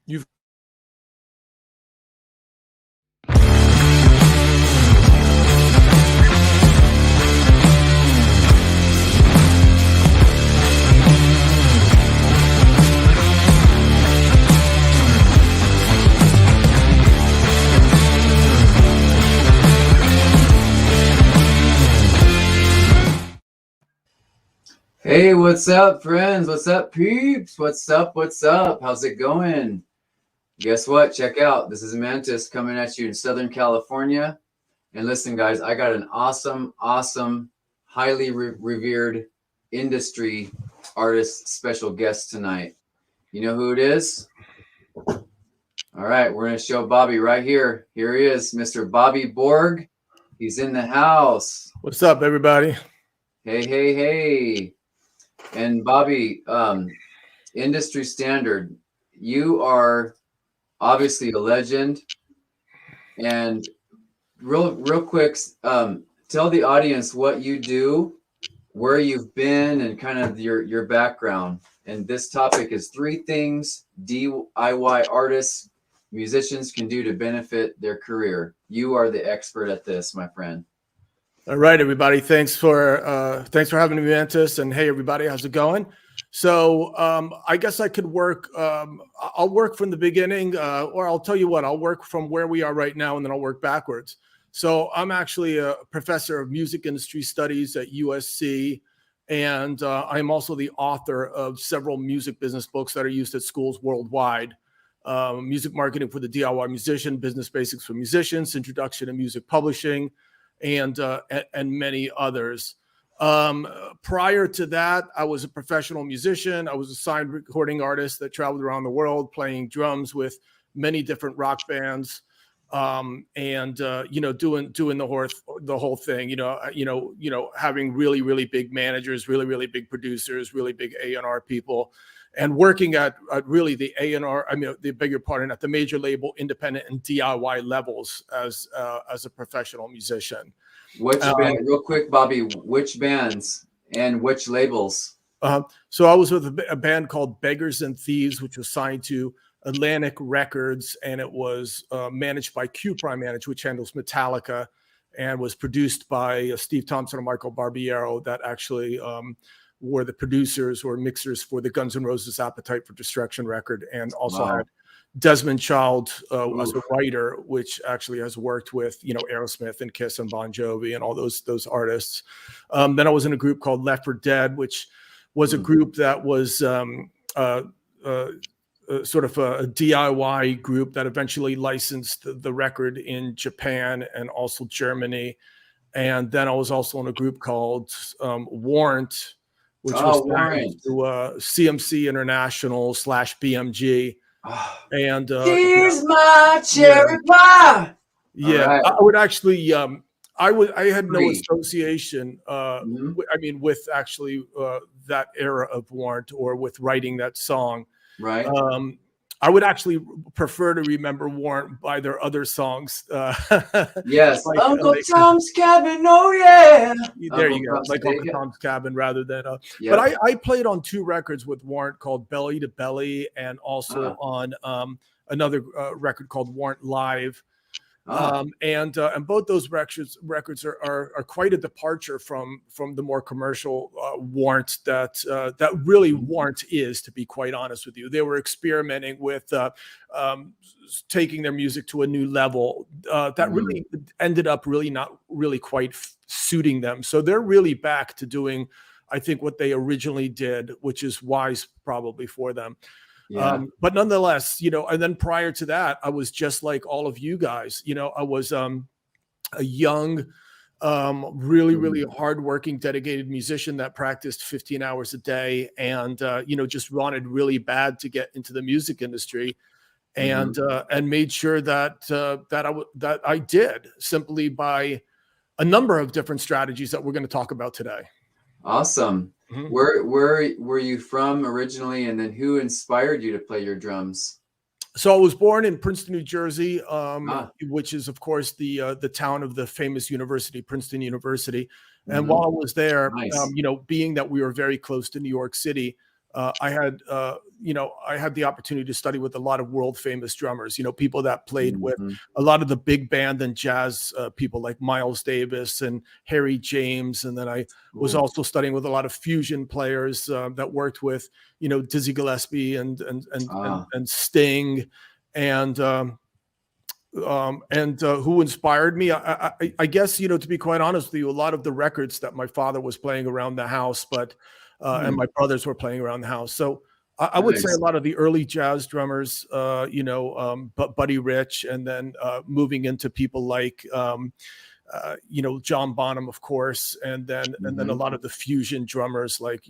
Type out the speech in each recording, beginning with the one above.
You've Hey, what's up, friends? What's up, peeps? What's up? What's up? How's it going? Guess what? Check out. This is Mantis coming at you in Southern California. And listen, guys, I got an awesome, highly revered industry artist special guest tonight. You know who it is? All right, we're going to show Bobby right here. Here he is, Mr. Bobby Borg. He's in the house. What's up, everybody? Hey. And Bobby, industry standard, you are obviously a legend. And real quick, tell the audience what you do, where you've been, and kind of your background. And this topic is 3 things DIY artists, musicians can do to benefit their career. You are the expert at this, my friend. All right, everybody. Thanks for having me, Mantis. And hey, everybody, how's it going? So I guess I could work. I'll work from the beginning, or I'll tell you what. I'll work from where we are right now, and then I'll work backwards. So I'm actually a professor of music industry studies at USC, and I'm also the author of several music business books that are used at schools worldwide. Music Marketing for the DIY Musician, Business Basics for Musicians, Introduction to Music Publishing, and many others. Prior to that, I was a professional musician. I was a signed recording artist that traveled around the world playing drums with many different rock bands, doing the whole thing. Having really big managers, really big producers, really big A&R people, and working at really the A&R. At the major label, independent, and DIY levels as a professional musician. Which band, real quick, Bobby? Which bands and which labels? So I was with a band called Beggars and Thieves, which was signed to Atlantic Records, and it was managed by Q Prime Manage, which handles Metallica, and was produced by Steve Thompson and Michael Barbiero. That actually were the producers or mixers for the Guns N' Roses Appetite for Destruction record, and also had Desmond Child as a writer, which actually has worked with Aerosmith and Kiss and Bon Jovi and all those artists. Then I was in a group called Left for Dead, which was a group that was sort of a DIY group that eventually licensed the record in Japan and also Germany. And then I was also in a group called Warrant, which was Warrant. to CMC International / BMG. And here's my cherry pie. Yeah, right. I would actually I had no association with actually that era of Warrant or with writing that song. Right. I would actually prefer to remember Warrant by their other songs. Yes, Uncle Tom's Cabin. Oh yeah, there you go. Like Uncle Tom's Cabin, rather than. But I played on 2 records with Warrant called Belly to Belly, and also on another record called Warrant Live. And both those records are quite a departure from the more commercial Warrant that really Warrant is, to be quite honest with you. They were experimenting with taking their music to a new level that really ended up really not really quite suiting them. So they're really back to doing, I think, what they originally did, which is wise probably for them. Yeah. But nonetheless, and then prior to that, I was just like all of you guys. I was a young, really hardworking, dedicated musician that practiced 15 hours a day, and just wanted really bad to get into the music industry, and made sure that I did, simply by a number of different strategies that we're going to talk about today. Awesome. Mm-hmm. Where were you from originally, and then who inspired you to play your drums? So I was born in Princeton, New Jersey, which is, of course, the town of the famous university, Princeton University. And while I was there, being that we were very close to New York City, I had I had the opportunity to study with a lot of world famous drummers, people that played with a lot of the big band and jazz people like Miles Davis and Harry James. And then I was also studying with a lot of fusion players that worked with, Dizzy Gillespie and Sting and who inspired me. I guess, to be quite honest with you, a lot of the records that my father was playing around the house, but and my brothers were playing around the house. So I would say a lot of the early jazz drummers, but Buddy Rich, and then moving into people like, John Bonham, of course, and then a lot of the fusion drummers like,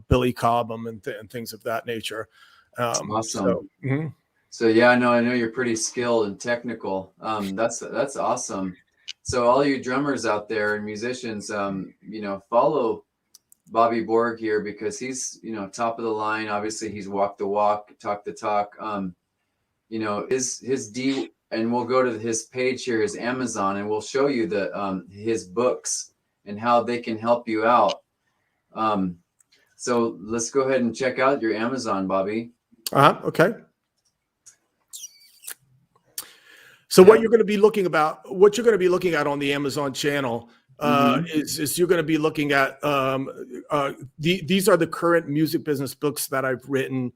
Billy Cobham and things of that nature. Awesome. So yeah, I know you're pretty skilled and technical. That's awesome. So all you drummers out there and musicians, follow Bobby Borg here, because he's, top of the line. Obviously he's walk the walk, talk the talk. His D, and we'll go to his page here, his Amazon, and we'll show you his books and how they can help you out. So let's go ahead and check out your Amazon, Bobby. Okay. So what you're going to be looking at on the Amazon channel is you're going to be looking at these are the current music business books that I've written.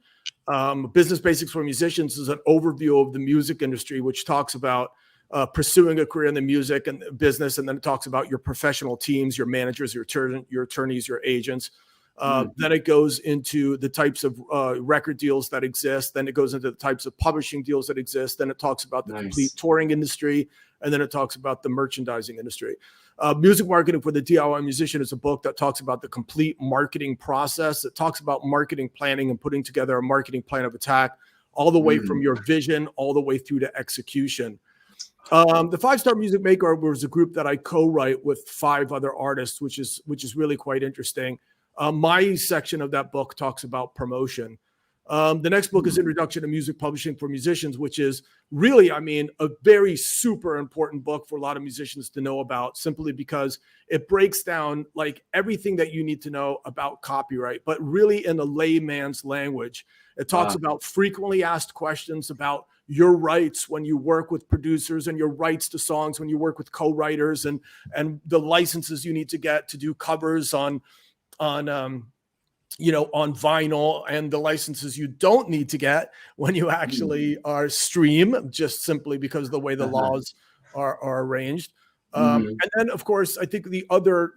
Business Basics for Musicians is an overview of the music industry, which talks about pursuing a career in the music and business, and then it talks about your professional teams, your managers, your attorneys, your agents. Then it goes into the types of record deals that exist. Then it goes into the types of publishing deals that exist. Then it talks about the complete touring industry. And then it talks about the merchandising industry. Music Marketing for the DIY Musician is a book that talks about the complete marketing process. It talks about marketing planning and putting together a marketing plan of attack, all the way from your vision, all the way through to execution. The 5-Star Music Maker was a group that I co-write with 5 other artists, which is really quite interesting. My section of that book talks about promotion. The next book is Introduction to Music Publishing for Musicians, which is really, a very super important book for a lot of musicians to know about, simply because it breaks down like everything that you need to know about copyright, but really in a layman's language. It talks about frequently asked questions about your rights when you work with producers, and your rights to songs when you work with co-writers, and the licenses you need to get to do covers on vinyl, and the licenses you don't need to get when you actually are stream, just simply because of the way the laws are arranged. And then, of course, I think the other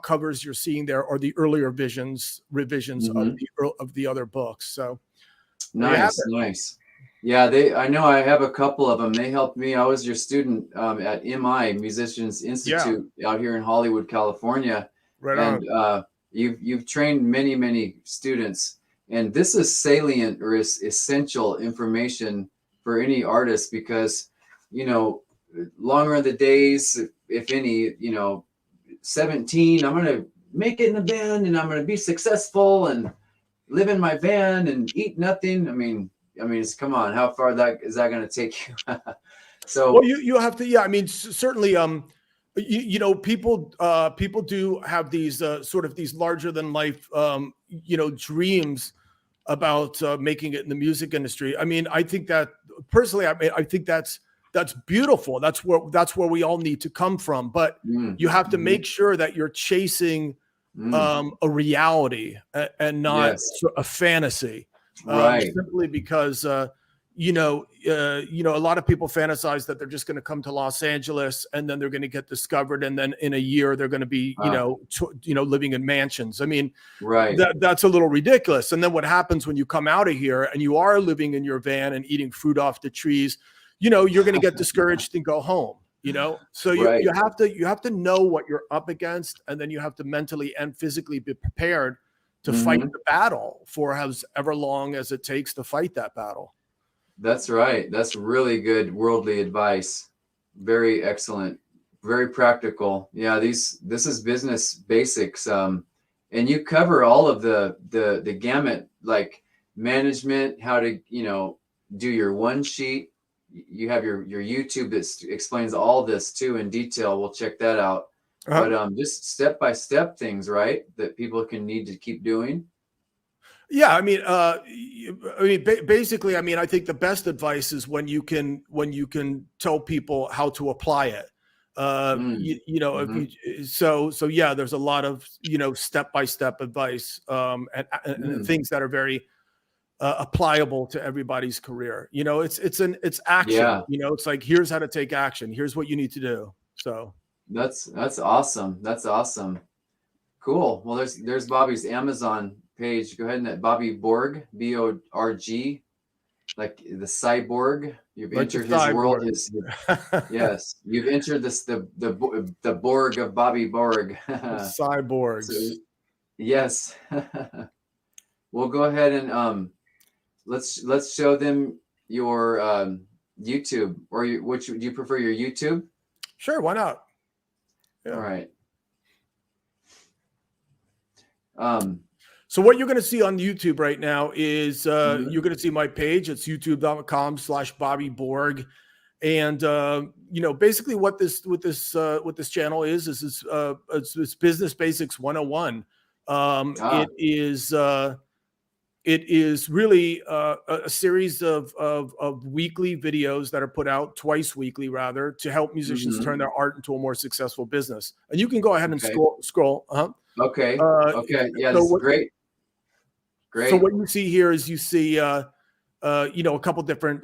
covers you're seeing there are the earlier revisions of the other books. So nice. Yeah, I know I have a couple of them. They helped me. I was your student at MI, Musicians Institute, out here in Hollywood, California. Right on. You've trained many students, and this is salient or is essential information for any artist, because longer are the days, if any. 17, I'm going to make it in a band, and I'm going to be successful and live in my van and eat nothing. I mean, come on, how far is that going to take you? So well, you have to, certainly. People do have these sort of these larger than life, dreams about making it in the music industry. I think that personally, I think that's beautiful. That's where we all need to come from. But you have to make sure that you're chasing a reality and not a fantasy. Right. Simply because a lot of people fantasize that they're just going to come to Los Angeles and then they're going to get discovered, and then in a year they're going to be, living in mansions. Right. That's a little ridiculous. And then what happens when you come out of here and you are living in your van and eating fruit off the trees? You're going to get discouraged and go home. So you have to know what you're up against, and then you have to mentally and physically be prepared to fight the battle for however long as it takes to fight that battle. That's right. That's really good worldly advice. Very excellent. Very practical. Yeah, this is Business Basics. And you cover all of the gamut, like management, how to, do your one sheet. You have your YouTube that explains all this too in detail. We'll check that out. But just step-by-step things, right, that people can need to keep doing. Yeah, basically, I think the best advice is when you can tell people how to apply it. If you so yeah, there's a lot of step-by-step advice, and things that are very applicable to everybody's career. It's action. Yeah. It's like, here's how to take action. Here's what you need to do. So that's awesome. That's awesome. Cool. Well, there's Bobby's Amazon page. Go ahead and Bobby Borg, Borg, like the cyborg. You've entered his world. Yes, you've entered the Borg of Bobby Borg. Cyborgs. So, yes. We'll go ahead and let's show them your YouTube, or do you prefer your YouTube? Sure, why not? Yeah. All right. So what you're going to see on YouTube right now is you're going to see my page. It's youtube.com/Bobby Borg. And basically what this channel is it's Business Basics 101. It is really a series of weekly videos that are put out twice weekly, rather, to help musicians turn their art into a more successful business. And you can go ahead and scroll. Okay. Okay. Yeah, this is great. Great. So what you see here is you see, a couple different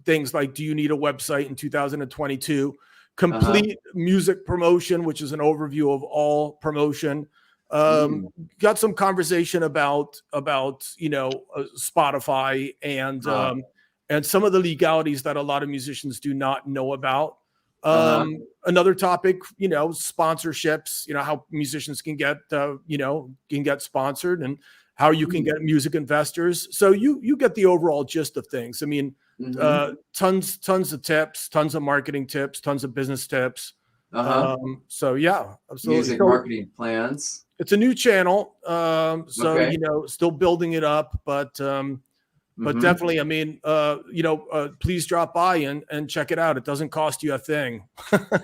things like, do you need a website in 2022? Complete music promotion, which is an overview of all promotion. Got some conversation about Spotify and some of the legalities that a lot of musicians do not know about. Another topic, sponsorships, how musicians can get sponsored, and how you can get music investors. So you get the overall gist of things. Tons of tips, tons of marketing tips, tons of business tips. So yeah, absolutely. Music marketing plans. It's a new channel. Still building it up, but definitely, please drop by and check it out. It doesn't cost you a thing.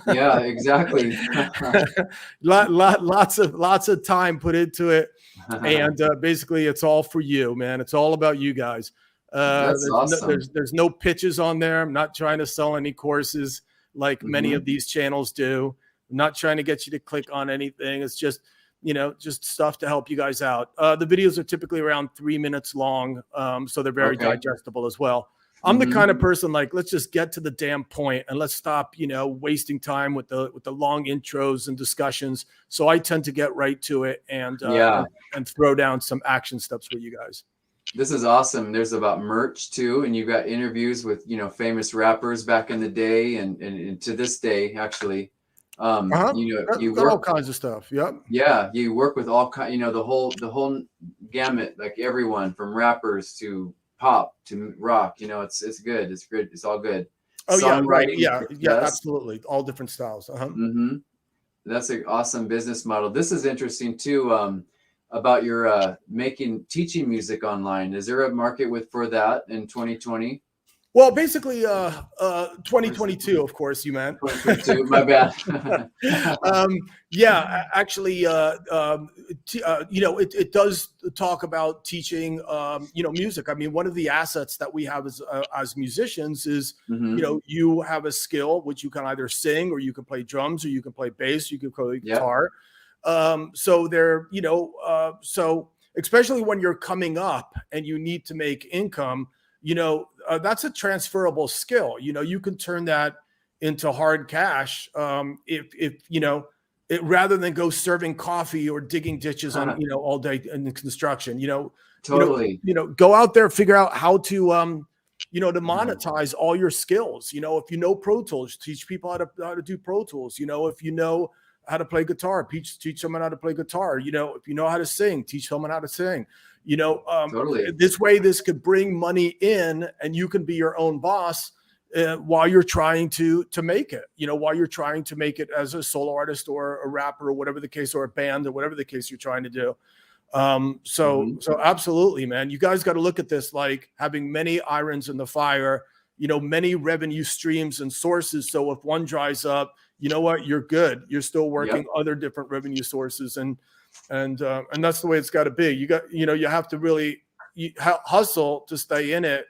Yeah, exactly. Lots of time put into it. And basically it's all for you, man. It's all about you guys. That's awesome. There's no pitches on there. I'm not trying to sell any courses like many of these channels do. I'm not trying to get you to click on anything. It's just stuff to help you guys out. The videos are typically around 3 minutes long. So they're very digestible as well. I'm the kind of person, like, let's just get to the damn point and let's stop, wasting time with the long intros and discussions. So I tend to get right to it and throw down some action steps for you guys. This is awesome. There's about merch too, and you've got interviews with famous rappers back in the day and to this day, actually. You work all kinds of stuff. Yep. Yeah, you work with all kind. The whole gamut, like everyone from rappers to pop to rock. It's good. It's good. It's all good. Oh yeah, right. Yeah, absolutely. All different styles. That's an awesome business model. This is interesting too. About your teaching music online. Is there a market for that in 2020? Well, basically, 2022, of course, you meant. 2022, my bad. Actually, it does talk about teaching, music. One of the assets that we have as musicians is, you have a skill which you can either sing, or you can play drums, or you can play bass, you can play guitar. So especially when you're coming up and you need to make income, that's a transferable skill. You can turn that into hard cash if rather than go serving coffee or digging ditches on all day in the construction. Totally. Go out there, figure out how to to monetize all your skills. If you know Pro Tools, teach people how to do Pro Tools. If you know how to play guitar, teach someone how to play guitar. If you know how to sing, teach someone how to sing. Totally. This way, this could bring money in, and you can be your own boss while you're trying to make it. While you're trying to make it as a solo artist or a rapper or whatever the case, or a band or whatever the case you're trying to do. So absolutely, man. You guys got to look at this like having many irons in the fire. Many revenue streams and sources. So if one dries up, you know what? You're good. You're still working other different revenue sources, and that's the way it's got to be. You have to really hustle to stay in it.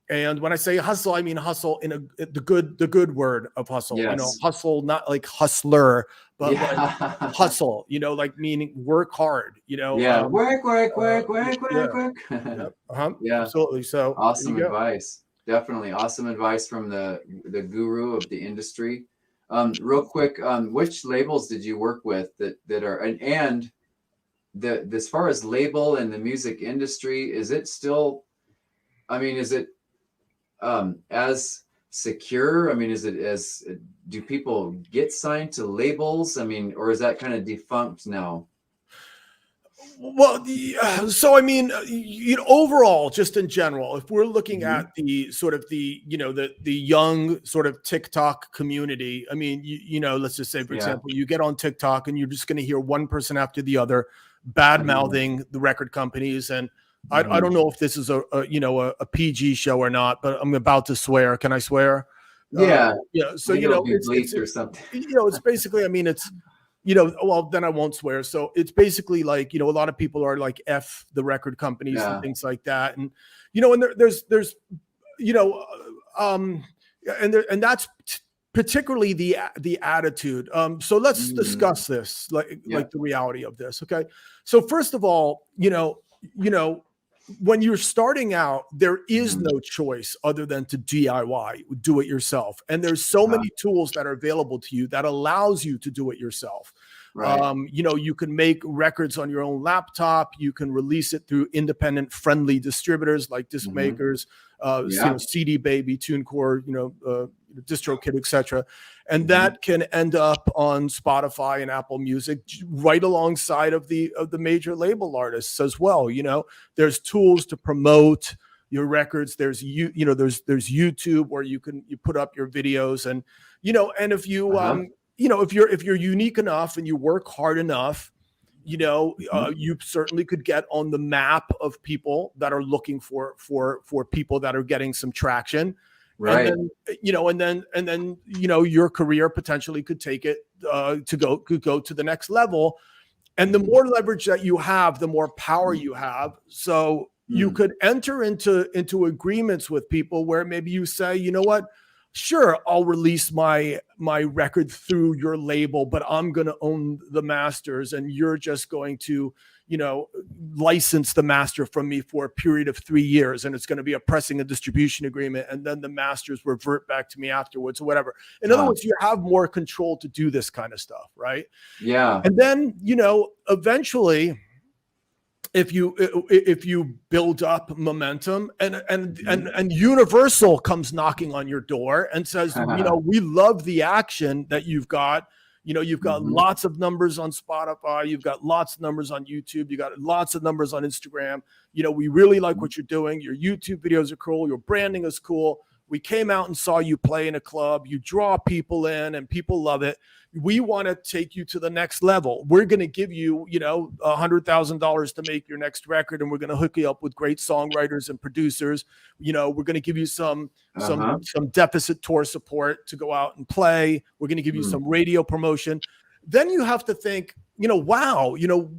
And when I say hustle, I mean hustle in the good word of hustle. Yes. Hustle, not like hustler, but like hustle. Like meaning work hard. Work. Yeah, absolutely. So awesome advice. Definitely awesome advice from the guru of the industry. Real quick, which labels did you work with that are and as far as label and the music industry, is it still? I mean, is it as secure? I mean, do people get signed to labels? I mean, or is that kind of defunct now? Well, so I mean, overall, just in general, if we're looking at the sort of the young sort of TikTok community, I mean, let's just say, for example, you get on TikTok and you're just going to hear one person after the other bad mouthing the record companies. And I don't know if this is a PG show or not, but I'm about to swear. Can I swear? Yeah. So it's or something. It's basically, I mean, it's. Well, then I won't swear. So it's basically like, a lot of people are like F the record companies and things like that. And, and there's and that's particularly the attitude. So let's discuss this, like the reality of this. Okay. So first of all, when you're starting out, there is no choice other than to DIY, do it yourself. And there's so many tools that are available to you that allows you to do it yourself. Right. You can make records on your own laptop. You can release it through independent friendly distributors like disc makers, CD Baby, TuneCore, DistroKid, etc. And that can end up on Spotify and Apple Music right alongside of the major label artists as well. There's tools to promote your records. There's there's YouTube where you put up your videos, and and if you if you're unique enough and you work hard enough, you certainly could get on the map of people that are looking for people that are getting some traction. Right. And then, your career potentially could take it could go to the next level. And the more leverage that you have, the more power you have. So you could enter into agreements with people where maybe you say, you know what, sure, I'll release my record through your label, but I'm going to own the masters, and you're just going to, license the master from me for a period of 3 years, and it's going to be a pressing and distribution agreement, and then the masters revert back to me afterwards or whatever. In other words, you have more control to do this kind of stuff, right? Yeah. And then, eventually, if you build up momentum and Universal comes knocking on your door and says, we love the action that you've got. You've got lots of numbers on Spotify. You've got lots of numbers on YouTube. You got lots of numbers on Instagram. We really like what you're doing. Your YouTube videos are cool. Your branding is cool. We came out and saw you play in a club. You draw people in and people love it. We want to take you to the next level. We're going to give you, $100,000 to make your next record. And we're going to hook you up with great songwriters and producers. We're going to give you some deficit tour support to go out and play. We're going to give you some radio promotion. Then you have to think, wow,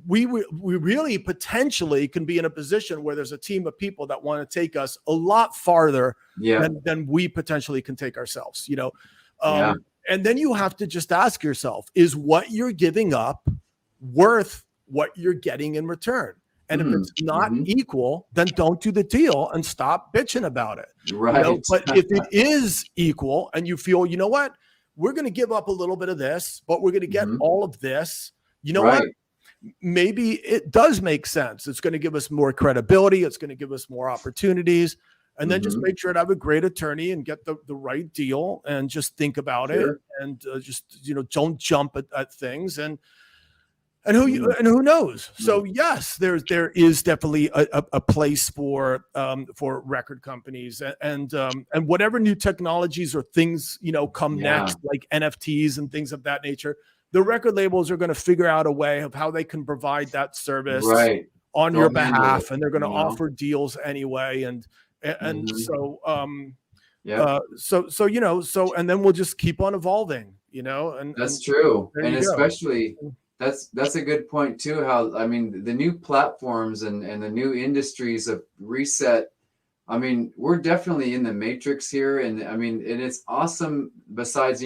we really potentially can be in a position where there's a team of people that want to take us a lot farther than we potentially can take ourselves, And then you have to just ask yourself, is what you're giving up worth what you're getting in return? And if it's not equal, then don't do the deal and stop bitching about it. Right. But if it is equal and you feel, you know what, we're going to give up a little bit of this, but we're going to get all of this. You know what? Maybe it does make sense. It's going to give us more credibility. It's going to give us more opportunities. And then just make sure to have a great attorney and get the right deal and just think about it and don't jump at things and who knows? So yes, there is definitely a place for record companies and whatever new technologies or things come next, like NFTs and things of that nature. The record labels are going to figure out a way of how they can provide that service on your behalf, and they're going to offer deals anyway. And so and then we'll just keep on evolving, and that's true. And especially That's a good point too. How, I mean, the new platforms and the new industries have reset. I mean, we're definitely in the matrix here, and I mean, and it's awesome. Besides,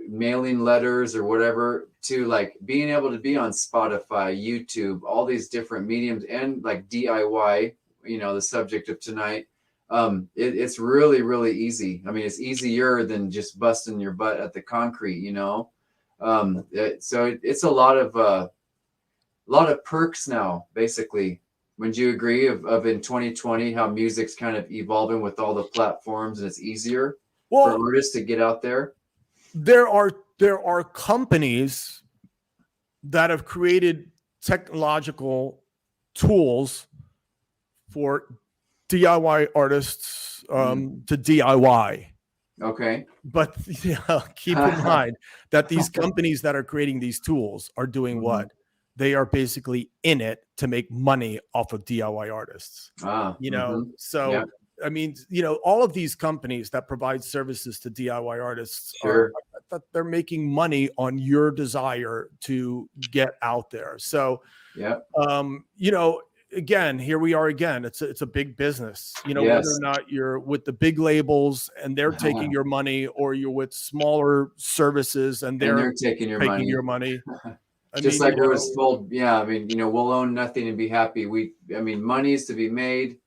mailing letters or whatever, to like being able to be on Spotify, YouTube, all these different mediums, and like DIY. The subject of tonight. It's really, really easy. I mean, it's easier than just busting your butt at the concrete. So it's a lot of perks now, basically. Would you agree of in 2020 how music's kind of evolving with all the platforms, and it's easier for artists to get out there? There are companies that have created technological tools for DIY artists to DIY. Okay. But keep in mind that these companies that are creating these tools are doing what? They are basically in it to make money off of DIY artists. So yeah. I mean, all of these companies that provide services to DIY artists they're making money on your desire to get out there. So, yeah, again, here we are again. It's a big business, yes. Whether or not you're with the big labels and they're taking your money, or you're with smaller services and they're taking your money. Just like we was told, yeah. I mean, we'll own nothing and be happy. Money is to be made.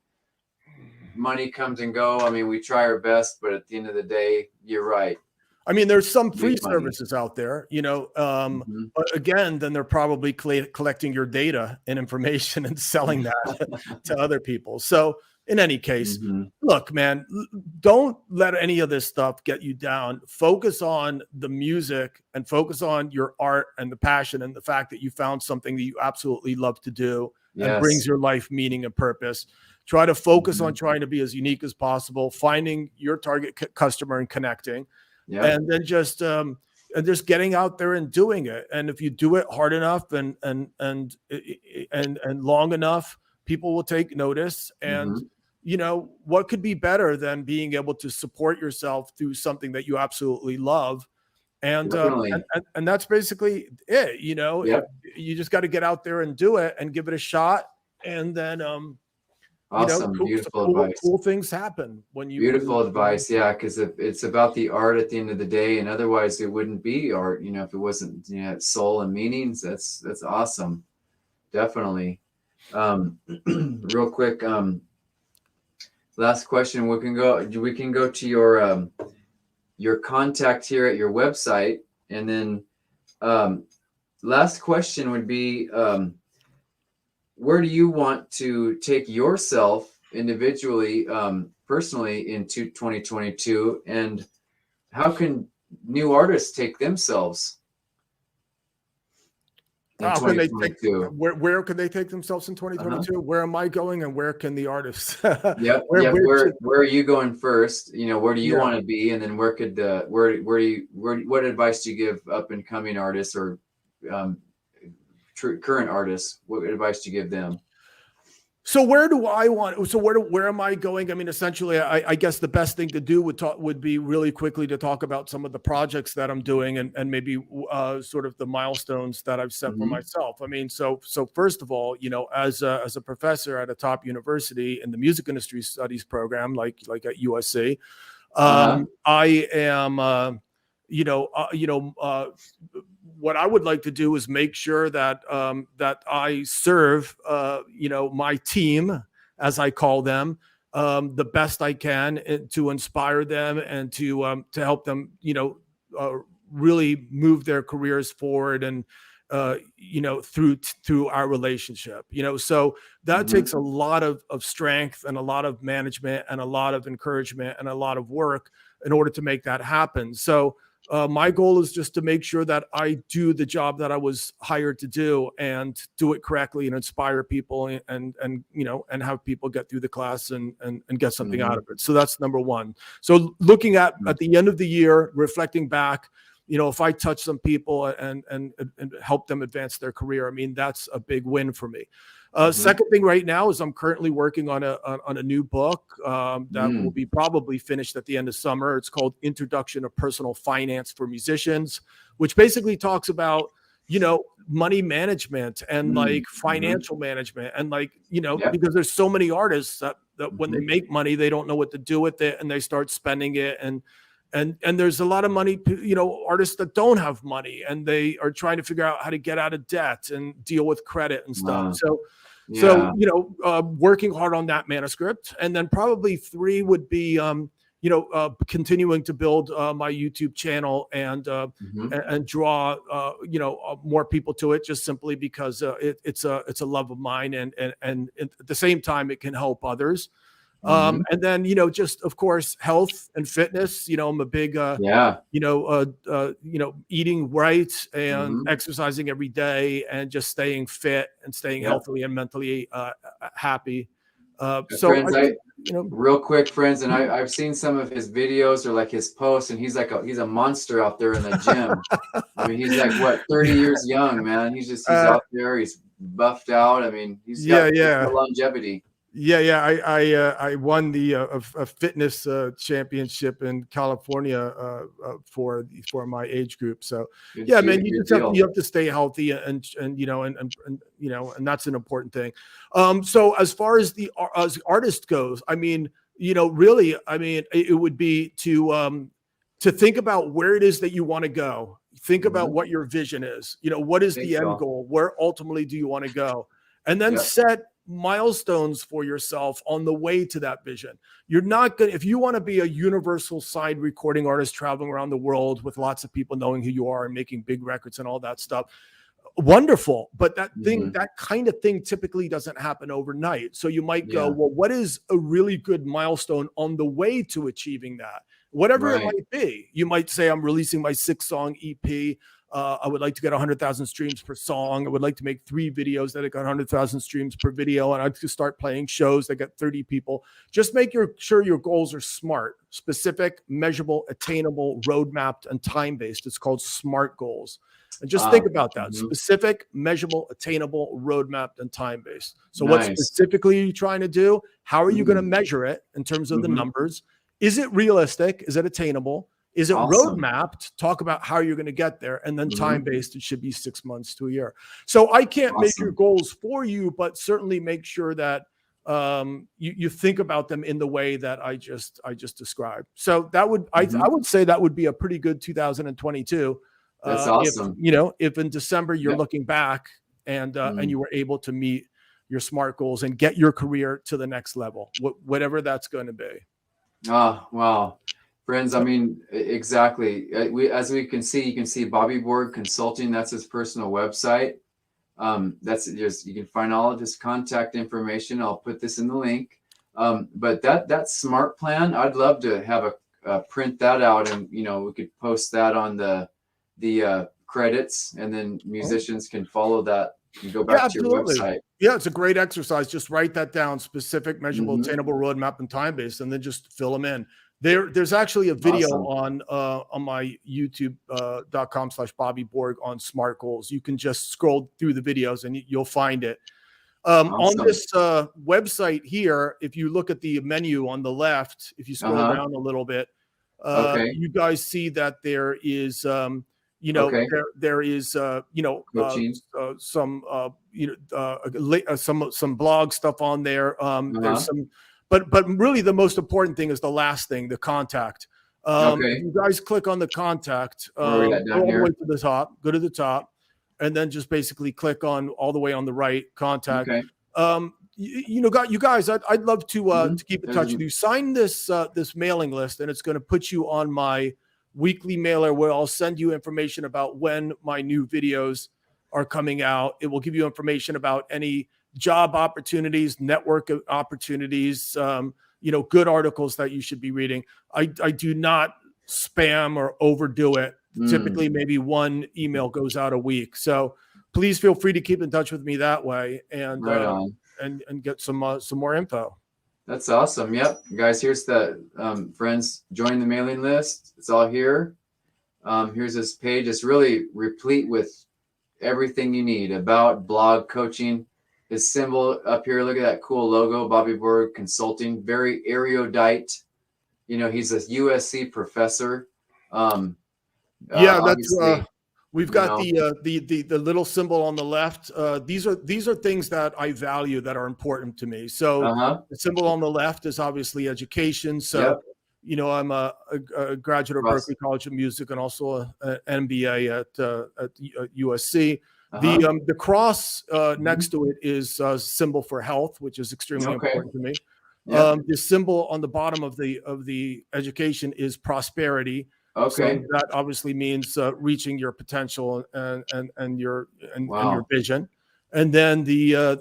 Money comes and go. I mean, we try our best, but at the end of the day, you're right. I mean, there's some free services out there, but again, then they're probably collecting your data and information and selling that to other people. So in any case, look, man, don't let any of this stuff get you down. Focus on the music and focus on your art and the passion and the fact that you found something that you absolutely love to do and brings your life meaning and purpose. Try to focus on trying to be as unique as possible, finding your target customer and connecting. Yeah. And then just getting out there and doing it. And if you do it hard enough and long enough, people will take notice. And what could be better than being able to support yourself through something that you absolutely love? And that's basically it. You just got to get out there and do it and give it a shot. And then awesome. Beautiful advice. Cool things happen when you. Beautiful advice, yeah, because it's about the art at the end of the day, and otherwise it wouldn't be art. If it wasn't soul and meanings. That's awesome. Definitely. Real quick, last question. We can go to your contact here at your website, and then last question would be. Where do you want to take yourself individually, personally, into 2022, and how can new artists take themselves in 2022? Where can they take themselves in 2022? Where am I going, and where can the artists? Where are you going first? Where do you want to be, and then what advice do you give up and coming artists or current artists? What advice do you give them? So where am I going? I mean, essentially, I guess the best thing to do would be really quickly to talk about some of the projects that I'm doing and maybe sort of the milestones that I've set for myself. I mean, so first of all, as a professor at a top university in the music industry studies program, like at USC, I am, what I would like to do is make sure that that I serve my team, as I call them, the best I can, to inspire them and to help them really move their careers forward and through our relationship. So that takes a lot of strength and a lot of management and a lot of encouragement and a lot of work in order to make that happen. So my goal is just to make sure that I do the job that I was hired to do and do it correctly and inspire people and have people get through the class and get something out of it. So that's number one. So looking at the end of the year, reflecting back, if I touch some people and help them advance their career, I mean, that's a big win for me. Second thing right now is I'm currently working on a new book that will be probably finished at the end of summer. It's called Introduction of Personal Finance for Musicians, which basically talks about, money management and like financial management and like, because there's so many artists that when they make money, they don't know what to do with it and they start spending it. And there's a lot of money, artists that don't have money and they are trying to figure out how to get out of debt and deal with credit and stuff. So, working hard on that manuscript. And then probably 3 would be, continuing to build my YouTube channel and draw, more people to it, just simply because it's a love of mine. And at the same time, it can help others. And then, just of course, health and fitness. I'm a big, eating right and exercising every day and just staying fit and staying healthily and mentally happy. Friends, real quick, friends, and I've seen some of his videos or like his posts, and he's a monster out there in the gym. I mean, he's like what, 30 years young, man. He's out there. He's buffed out. I mean, he's got longevity. I won the a fitness championship in California for my age group. So man, you have to stay healthy and that's an important thing. So as far as as artist goes, I mean, really, I mean, it would be to think about where it is that you want to go. Think about what your vision is. What is the end goal? Where ultimately do you want to go? And then set milestones for yourself on the way to that vision. You're not going to, if you want to be a universal side recording artist traveling around the world with lots of people knowing who you are and making big records and all that stuff, wonderful. But that thing, that kind of thing typically doesn't happen overnight. So you might go, well, what is a really good milestone on the way to achieving that? Whatever it might be. You might say, I'm releasing my 6-song EP. I would like to get 100,000 streams per song. I would like to make 3 videos that got 100,000 streams per video. And I'd like to start playing shows that get 30 people. Just make sure your goals are smart, specific, measurable, attainable, roadmapped, and time-based. It's called SMART goals. And just think about that. Specific, measurable, attainable, roadmapped, and time-based. So what specifically are you trying to do? How are you going to measure it in terms of the numbers? Is it realistic? Is it attainable? Is it roadmapped? Talk about how you're going to get there. And then time-based, it should be 6 months to a year. So I can't make your goals for you, but certainly make sure that you think about them in the way that I just described. So that would, I would say that would be a pretty good 2022. That's awesome. If in December you're looking back and you were able to meet your SMART goals and get your career to the next level, whatever that's going to be. Oh, wow. Friends, I mean, exactly. As we can see, you can see Bobby Borg Consulting. That's his personal website. That's just, you can find all of his contact information. I'll put this in the link. But that SMART plan, I'd love to have print that out, and we could post that on the credits, and then musicians can follow that and go back to your website. Yeah, it's a great exercise. Just write that down: specific, measurable, attainable, roadmap, and time-based, and then just fill them in. There's actually a video on my youtube.com/Bobby Borg on SMART goals. You can just scroll through the videos and you'll find it. On this website here, if you look at the menu on the left, if you scroll down a little bit, you guys see that there is there is some blog stuff on there. There's some. But really, the most important thing is the last thing, the contact. If you guys click on the contact, go all the way to the top, go to the top, and then just basically click on all the way on the right, contact. You guys, I'd love to keep in touch with you. Sign this mailing list, and it's going to put you on my weekly mailer where I'll send you information about when my new videos are coming out. It will give you information about any job opportunities, network opportunities, good articles that you should be reading. I do not spam or overdo it. Typically, maybe one email goes out a week. So please feel free to keep in touch with me that way and get some more info. That's awesome. Yep. Guys, here's the friends, join the mailing list. It's all here. Here's this page. It's really replete with everything you need about blog, coaching. His symbol up here, look at that cool logo, Bobby Borg Consulting, very erudite. He's a USC professor. That's We've got the little symbol on the left. These are things that I value that are important to me. So the symbol on the left is obviously education. So I'm a graduate of Berklee College of Music and also an MBA at USC. The cross next to it is a symbol for health, which is extremely important to me. The symbol on the bottom of the education is prosperity. So that obviously means reaching your potential and your vision. And then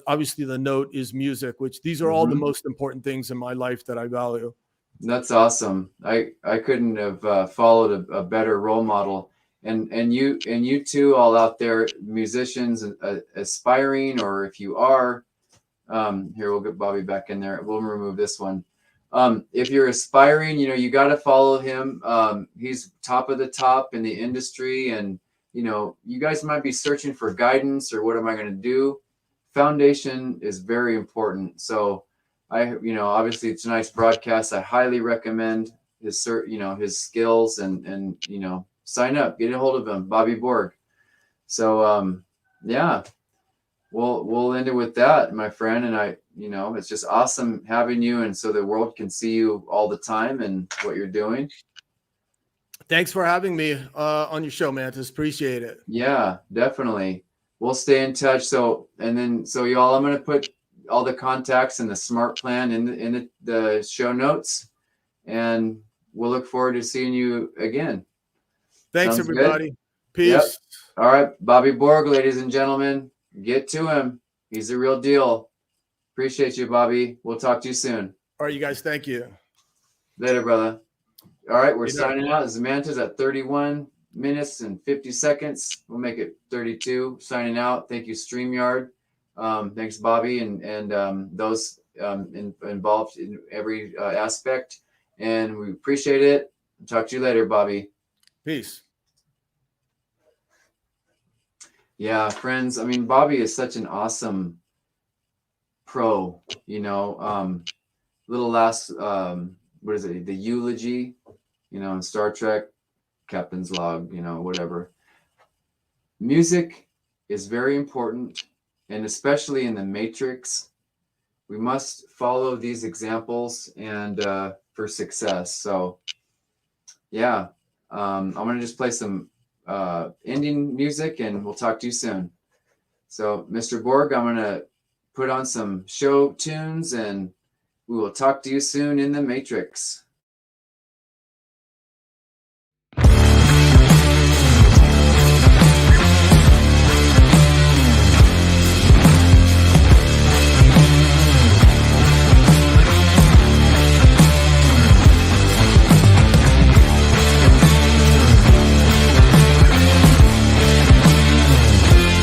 obviously the note is music, which these are all the most important things in my life that I value. That's awesome. I couldn't have followed a better role model. And you too, all out there, musicians aspiring, or if you are, here, we'll get Bobby back in there. We'll remove this one. If you're aspiring, you got to follow him. He's top of the top in the industry, and you guys might be searching for guidance or what am I going to do? Foundation is very important. So obviously tonight's broadcast, I highly recommend his skills and sign up, get a hold of him, Bobby Borg. So we'll end it with that, my friend. And it's just awesome having you, and so the world can see you all the time and what you're doing. Thanks for having me on your show, Mantis. Appreciate it. Yeah, definitely. We'll stay in touch. So y'all, I'm going to put all the contacts and the smart plan in the show notes, and we'll look forward to seeing you again. Thanks, Sounds everybody. Good? Peace. Yep. All right, Bobby Borg, ladies and gentlemen, get to him. He's the real deal. Appreciate you, Bobby. We'll talk to you soon. All right, you guys. Thank you. Later, brother. All right, we're signing out. This is Mantis at 31 minutes and 50 seconds. We'll make it 32. Signing out. Thank you, StreamYard. Thanks, Bobby, and those involved in every aspect. And we appreciate it. Talk to you later, Bobby. Peace. Yeah, friends. I mean, Bobby is such an awesome pro. Little last, what is it? The eulogy, in Star Trek, Captain's Log, whatever. Music is very important, and especially in the Matrix, we must follow these examples and for success. So, yeah, I'm gonna just play some ending music, and we'll talk to you soon. So, Mr. Borg, I'm gonna put on some show tunes, and we will talk to you soon in the Matrix.